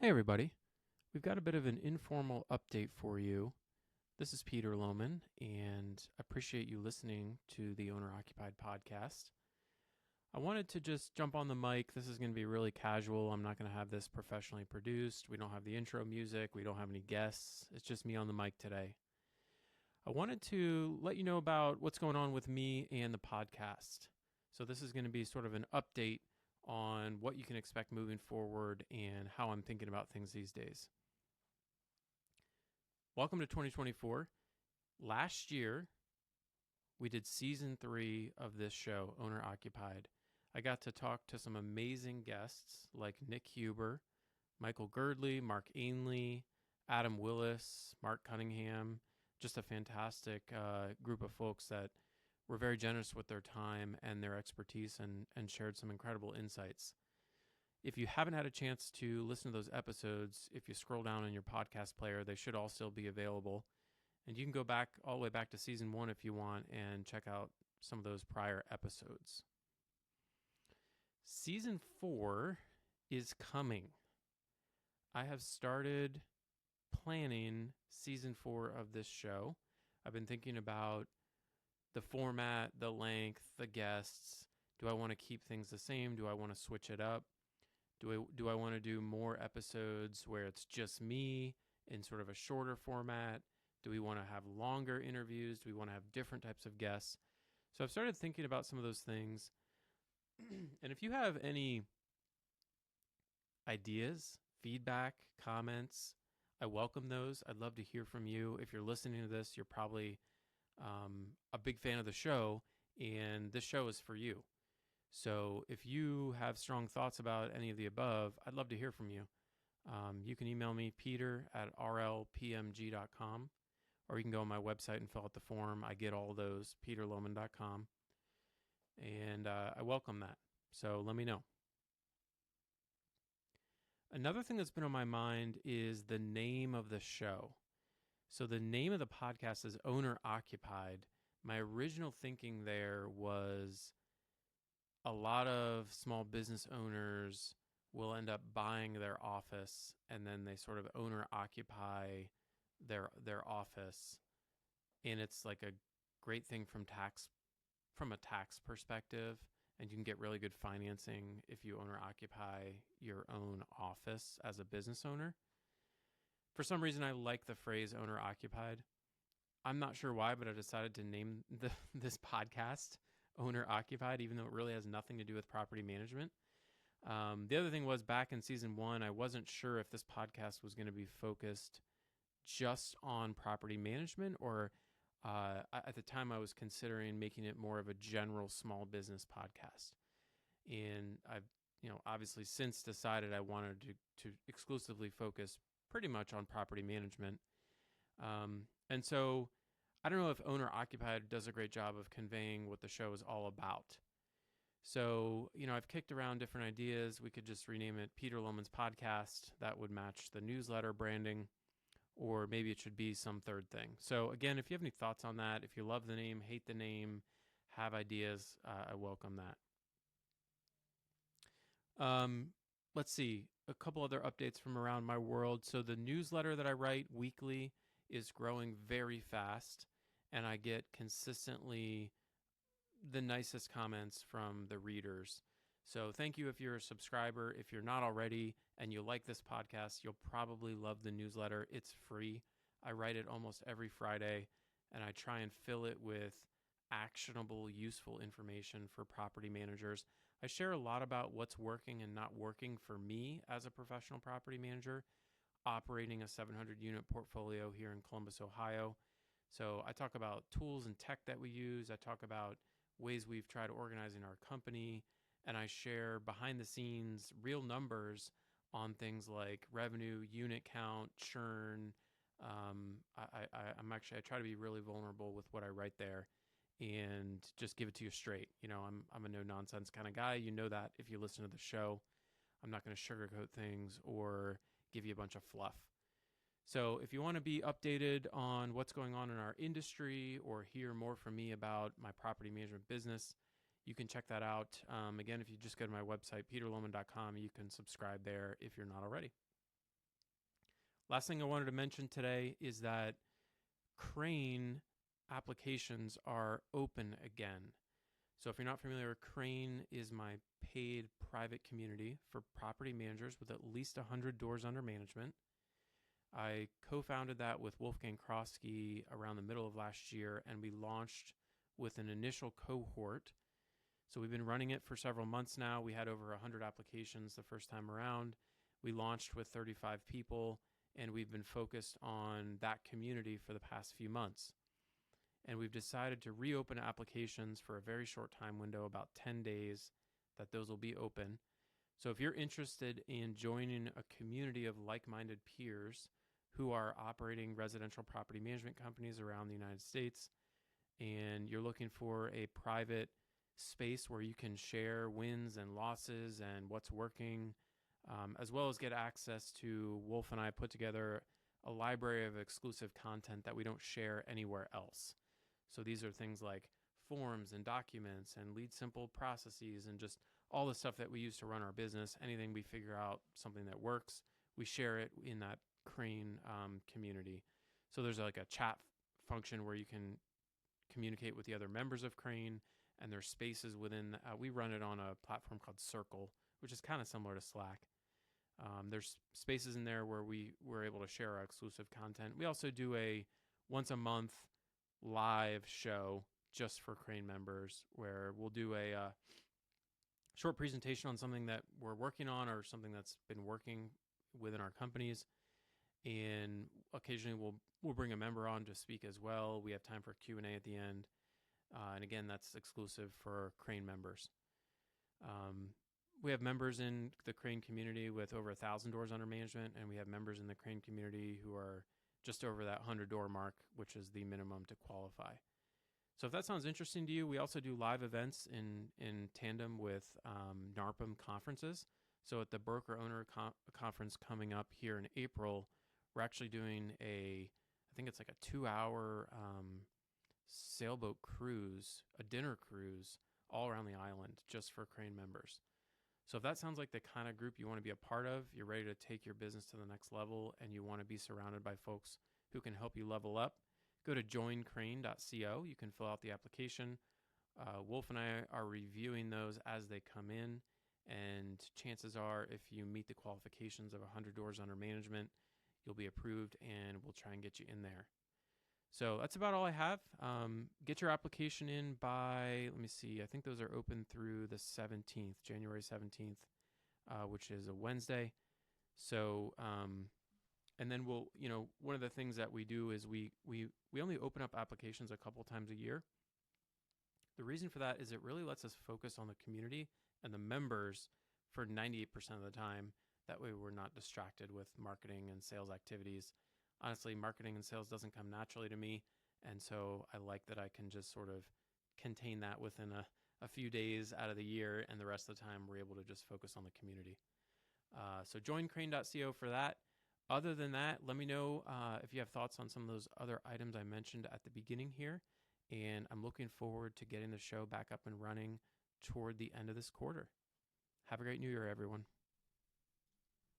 Hey, everybody. We've got a bit of an informal update for you. This is Peter Lohman, and I appreciate you listening to the Owner Occupied podcast. I wanted to just jump on the mic. This is going to be really casual. I'm not going to have this professionally produced. We don't have the intro music. We don't have any guests. It's just me on the mic today. I wanted to let you know about what's going on with me and the podcast. So, this is going to be sort of an update on what you can expect moving forward and how I'm thinking about things these days. Welcome to 2024. Last year, we did season 3 of this show, Owner Occupied. I got to talk to some amazing guests like Nick Huber, Michael Girdley, Mark Ainley, Adam Willis, Mark Cunningham. Just a fantastic group of folks that were very generous with their time and their expertise and shared some incredible insights. If you haven't had a chance to listen to those episodes, if you scroll down in your podcast player, they should all still be available. And you can go back all the way back to season 1 if you want and check out some of those prior episodes. Season 4 is coming. I have started planning season 4 of this show. I've been thinking about the format, the length, the guests. Do I want to keep things the same? Do I want to switch it up? Do I want to do more episodes where it's just me in sort of a shorter format? Do we want to have longer interviews? Do we want to have different types of guests? So I've started thinking about some of those things. And if you have any ideas, feedback, comments, I welcome those. I'd love to hear from you. If you're listening to this, you're probably a big fan of the show, and this show is for you. So if you have strong thoughts about any of the above, I'd love to hear from you. You can email me, peter@rlpmg.com, or you can go on my website and fill out the form. I get all those, peterlohman.com, and I welcome that. So let me know. Another thing that's been on my mind is the name of the show. So the name of the podcast is Owner Occupied. My original thinking there was a lot of small business owners will end up buying their office and then they sort of owner occupy their office, and it's like a great thing from a tax perspective, and you can get really good financing if you owner occupy your own office as a business owner. For some reason, I like the phrase owner occupied. I'm not sure why, but I decided to name this podcast Owner Occupied, even though it really has nothing to do with property management. The other thing was, back in season 1, I wasn't sure if this podcast was going to be focused just on property management, or at the time I was considering making it more of a general small business podcast. And I've obviously since decided I wanted to exclusively focus pretty much on property management. And so I don't know if Owner Occupied does a great job of conveying what the show is all about. So, I've kicked around different ideas. We could just rename it Peter Lohman's Podcast. That would match the newsletter branding, or maybe it should be some third thing. So again, if you have any thoughts on that, if you love the name, hate the name, have ideas, I welcome that. Let's see, a couple other updates from around my world. So the newsletter that I write weekly is growing very fast, and I get consistently the nicest comments from the readers. So thank you if you're a subscriber. If you're not already and you like this podcast, you'll probably love the newsletter. It's free. I write it almost every Friday, and I try and fill it with actionable, useful information for property managers. I share a lot about what's working and not working for me as a professional property manager operating a 700 unit portfolio here in Columbus, Ohio. So I talk about tools and tech that we use. I talk about ways we've tried organizing our company, and I share behind the scenes real numbers on things like revenue, unit count, churn. I try to be really vulnerable with what I write there and just give it to you straight. I'm a no nonsense kind of guy. You know that if you listen to the show. I'm not going to sugarcoat things or give you a bunch of fluff. So if you want to be updated on what's going on in our industry or hear more from me about my property management business, you can check that out. Again, if you just go to my website, peterlohman.com, you can subscribe there if you're not already. Last thing I wanted to mention today is that Crane applications are open again. So if you're not familiar, Crane is my paid private community for property managers with at least 100 doors under management. I co-founded that with Wolfgang Krosky around the middle of last year, and we launched with an initial cohort. So we've been running it for several months now. We had over 100 applications the first time around. We launched with 35 people, and we've been focused on that community for the past few months. And we've decided to reopen applications for a very short time window, about 10 days, that those will be open. So if you're interested in joining a community of like-minded peers who are operating residential property management companies around the United States, and you're looking for a private space where you can share wins and losses and what's working, as well as get access to, Wolf and I put together a library of exclusive content that we don't share anywhere else. So these are things like forms and documents and lead simple processes and just all the stuff that we use to run our business. Anything we figure out something that works, we share it in that Crane community. So there's like a chat function where you can communicate with the other members of Crane, and there's spaces within. We run it on a platform called Circle, which is kind of similar to Slack. There's spaces in there where we're able to share our exclusive content. We also do a once a month live show just for Crane members where we'll do a short presentation on something that we're working on or something that's been working within our companies. And occasionally we'll bring a member on to speak as well. We have time for Q&A at the end. And again, that's exclusive for Crane members. We have members in the Crane community with over 1,000 doors under management, and we have members in the Crane community who are just over that 100 door mark, which is the minimum to qualify. So if that sounds interesting to you, we also do live events in tandem with NARPM conferences. So at the Broker Owner Conference coming up here in April, we're actually doing I think it's like a 2-hour sailboat cruise, a dinner cruise all around the island just for Crane members. So if that sounds like the kind of group you want to be a part of, you're ready to take your business to the next level, and you want to be surrounded by folks who can help you level up, go to joincrane.co. You can fill out the application. Wolf and I are reviewing those as they come in, and chances are if you meet the qualifications of 100 doors under management, you'll be approved, and we'll try and get you in there. So that's about all I have. Get your application in by, let me see, I think those are open through the 17th, January 17th, which is a Wednesday. So, and then we'll, one of the things that we do is we only open up applications a couple times a year. The reason for that is it really lets us focus on the community and the members for 98% of the time. That way we're not distracted with marketing and sales activities. Honestly, marketing and sales doesn't come naturally to me, and so I like that I can just sort of contain that within a few days out of the year, and the rest of the time we're able to just focus on the community. So join crane.co for that. Other than that, let me know if you have thoughts on some of those other items I mentioned at the beginning here, and I'm looking forward to getting the show back up and running toward the end of this quarter. Have a great New Year, everyone.